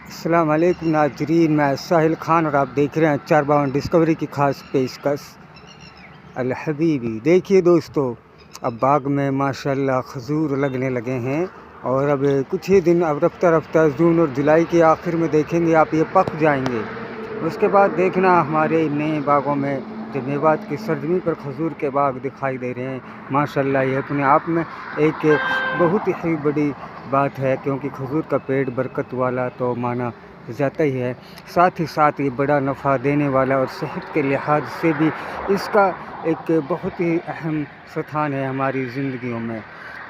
अस्सलाम वालेकुम नाजरीन, मैं साहिल खान और आप देख रहे हैं 452 डिस्कवरी की खास पेशकश अल हबीबी। देखिए दोस्तों, अब बाग में माशाल्लाह खजूर लगने लगे हैं और अब कुछ ही दिन, अब रफ्ता रफ्ता जून और जुलाई के आखिर में देखेंगे आप ये पक जाएंगे। उसके बाद देखना हमारे नए बागों में जो मेवात की सरजमी पर खजूर के बाग दिखाई दे रहे हैं। माशाल्लाह ये अपने आप में एक बहुत ही बड़ी बात है, क्योंकि खजूर का पेड़ बरकत वाला तो माना जाता ही है, साथ ही साथ ये बड़ा नफ़ा देने वाला और सेहत के लिहाज से भी इसका एक बहुत ही अहम स्थान है हमारी ज़िंदगियों में।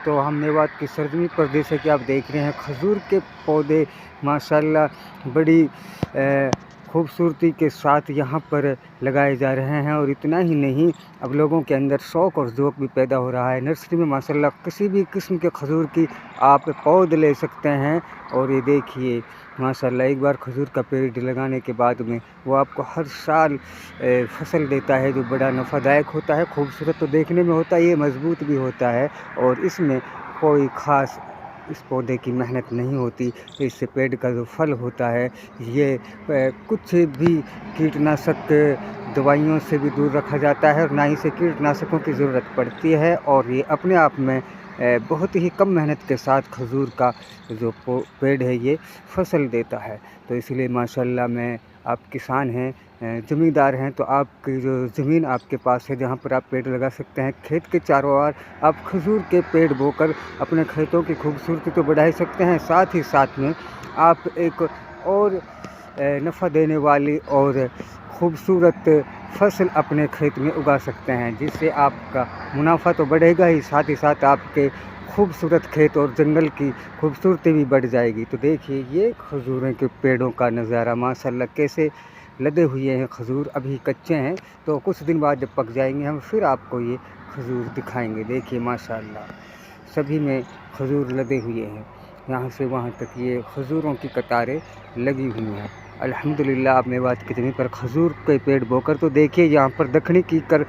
तो हम मेवात की सरजमी पर जैसे कि आप देख रहे हैं खजूर के पौधे माशाल्लाह बड़ी खूबसूरती के साथ यहाँ पर लगाए जा रहे हैं। और इतना ही नहीं, अब लोगों के अंदर शौक़ और ज़ौक़ भी पैदा हो रहा है। नर्सरी में माशाल्लाह किसी भी किस्म के खजूर की आप पौध ले सकते हैं। और ये देखिए माशाल्लाह, एक बार खजूर का पेड़ लगाने के बाद में वो आपको हर साल फसल देता है, जो बड़ा नफ़ादायक होता है। खूबसूरत तो देखने में होता है, ये मज़बूत भी होता है और इसमें कोई ख़ास इस पौधे की मेहनत नहीं होती। इससे पेड़ का जो फल होता है ये कुछ भी कीटनाशक दवाइयों से भी दूर रखा जाता है और ना ही से कीटनाशकों की ज़रूरत पड़ती है। और ये अपने आप में बहुत ही कम मेहनत के साथ खजूर का जो पेड़ है ये फसल देता है। तो इसलिए माशाल्लाह, मैं आप किसान हैं, ज़मींदार हैं, तो आपकी जो ज़मीन आपके पास है जहाँ पर आप पेड़ लगा सकते हैं, खेत के चारों ओर आप खजूर के पेड़ बोकर अपने खेतों की खूबसूरती तो बढ़ा ही सकते हैं, साथ ही साथ में आप एक और नफ़ा देने वाली और ख़ूबसूरत फसल अपने खेत में उगा सकते हैं, जिससे आपका मुनाफा तो बढ़ेगा ही, साथ साथ आपके खूबसूरत खेत और जंगल की खूबसूरती भी बढ़ जाएगी। तो देखिए ये खजूरों के पेड़ों का नज़ारा माशाल्लाह कैसे लदे हुए हैं। खजूर अभी कच्चे हैं, तो कुछ दिन बाद जब पक जाएंगे हम फिर आपको ये खजूर दिखाएंगे। देखिए माशाल्लाह सभी में खजूर लदे हुए हैं, यहाँ से वहाँ तक ये खजूरों की कतारें लगी हुई हैं। अल्हम्दुलिल्लाह, आप मेवात की ज़मीन पर खजूर के पेड़ बोकर तो देखिए यहाँ पर दखनी कीकर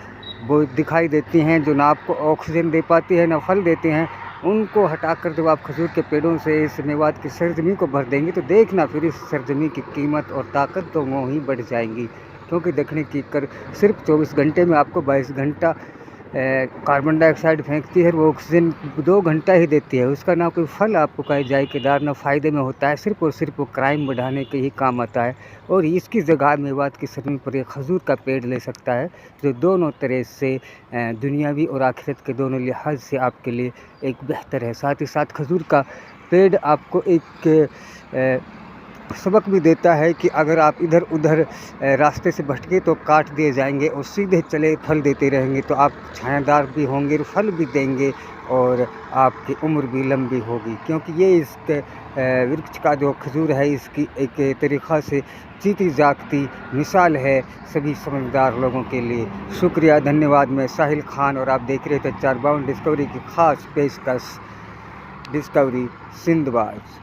वो दिखाई देती हैं, जो ना आपको ऑक्सीजन दे पाती है ना फल देते हैं। उनको हटाकर जब आप खजूर के पेड़ों से इस मेवात की सरजमी को भर देंगे तो देखना फिर इस सरजमी की कीमत और ताकत तो वो ही बढ़ जाएंगी। क्योंकि दखनी कीकर सिर्फ 24 घंटे में आपको 22 घंटा कार्बन डाइऑक्साइड फेंकती है, वो ऑक्सीजन 2 घंटा ही देती है। उसका ना कोई फल आपको कहीं जायकेदार ना फ़ायदे में होता है, सिर्फ और सिर्फ वो क्राइम बढ़ाने के ही काम आता है। और इसकी जगह मेवात की सरजमी पर एक खजूर का पेड़ ले सकता है, जो दोनों तरह से दुनियावी और आखिरत के दोनों लिहाज से आपके लिए एक बेहतर है। साथ ही साथ खजूर का पेड़ आपको एक सबक भी देता है कि अगर आप इधर उधर रास्ते से भटके तो काट दिए जाएंगे, और सीधे चले फल देते रहेंगे तो आप छायादार भी होंगे, फल भी देंगे और आपकी उम्र भी लंबी होगी। क्योंकि ये इसके वृक्ष का जो खजूर है इसकी एक तरीक़ा से जीती जागती मिसाल है सभी समझदार लोगों के लिए। शुक्रिया, धन्यवाद। मैं साहिल खान और आप देख रहे थे 452 डिस्कवरी की खास पेशकश डिस्कवरी सिंधबाज।